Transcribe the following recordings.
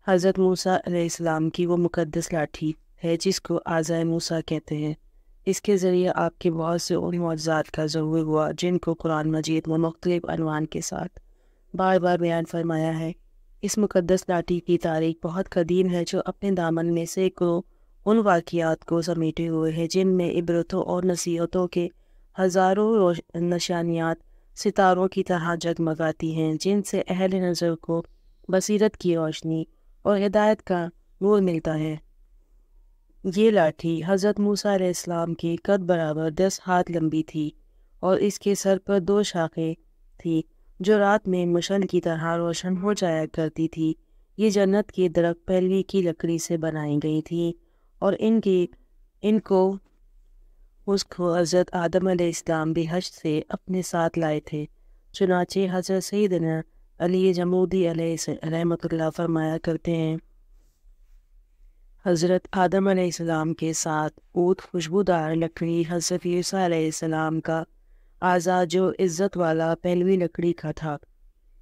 حضرت موسیٰ علیہ السلام کی وہ مقدس لاٹھی ہے جس کو عصائے موسیٰ کہتے ہیں۔ اس کے ذریعے آپ کے بہت سے ان معجزات کا ظہور ہوا جن کو قرآن مجید میں مختلف عنوان کے ساتھ بار بار بیان فرمایا ہے۔ اس مقدس لاٹھی کی تاریخ بہت قدیم ہے جو اپنے دامن میں سینکڑوں ان واقعات کو سمیٹے ہوئے ہے جن میں عبرتوں اور نصیحتوں کے ہزاروں نشانیات ستاروں کی طرح جگمگاتی ہیں جن سے اہل نظر کو بصیرت کی روشنی اور ہدایت کا نور ملتا ہے۔ یہ لاٹھی حضرت موسیٰ علیہ السلام کے قد برابر 10 ہاتھ لمبی تھی اور اس کے سر پر 2 شاخیں تھی جو رات میں مشعل کی طرح روشن ہو جایا کرتی تھی۔ یہ جنت کے درخت پہلوی کی لکڑی سے بنائی گئی تھی اور اس کو حضرت آدم علیہ السلام بہشت سے اپنے ساتھ لائے تھے۔ چنانچہ حضرت سیدنا علی جمودی علیہ رحمۃ اللہ فرمایا کرتے ہیں، حضرت آدم علیہ السلام کے ساتھ عود خوشبودار لکڑی حضرت عیسیٰ علیہ السلام کا اعضا جو عزت والا پہلوی لکڑی کا تھا۔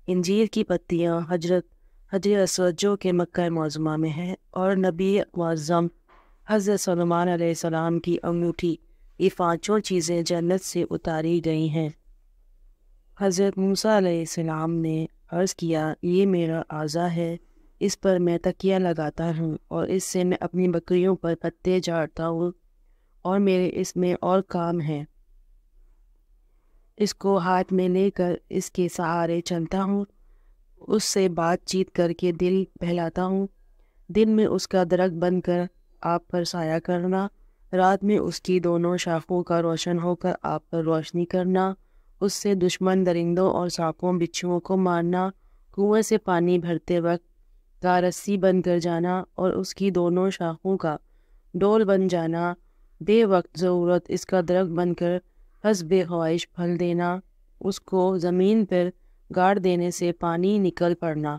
انجیل کی پتیاں حجر اسود جو کہ مکہ معظمہ میں ہے اور نبی معظم حضرت سلیمان علیہ السلام کی انگوٹھی، یہ 5 چیزیں جنت سے اتاری گئی ہیں۔ حضرت موسیٰ علیہ السلام نے عرض کیا، یہ میرا اعضا ہے، اس پر میں تکیہ لگاتا ہوں اور اس سے میں اپنی بکریوں پر پتے جھاڑتا ہوں اور میرے اس میں اور کام ہے۔ اس کو ہاتھ میں لے کر اس کے سہارے چلتا ہوں، اس سے بات چیت کر کے دل بہلاتا ہوں، دن میں اس کا درخت بن کر آپ پر سایہ کرنا، رات میں اس کی دونوں شاخوں کا روشن ہو کر آپ پر روشنی کرنا، اس سے دشمن درندوں اور سانپوں بچھوؤں کو مارنا، کنویں سے پانی بھرتے وقت کا رسی بن کر جانا اور اس کی دونوں شاخوں کا ڈول بن جانا، بے وقت ضرورت اس کا درخت بن کر حسب خواہش پھل دینا، اس کو زمین پر گاڑ دینے سے پانی نکل پڑنا۔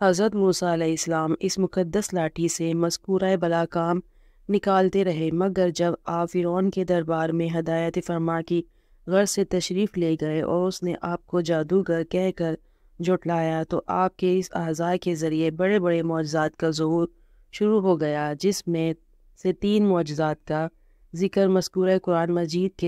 حضرت موسیٰ علیہ السلام اس مقدس لاٹھی سے مذکورہ بلا کام نکالتے رہے، مگر جب آپ فرعون کے دربار میں ہدایت فرما کی غرض سے تشریف لے گئے اور اس نے آپ کو جادوگر کہہ کر جھٹلایا تو آپ کے اس اعضاء کے ذریعے بڑے بڑے معجزات کا ظہور شروع ہو گیا، جس میں سے 3 معجزات کا ذکر مذکورہ قرآن مجید کے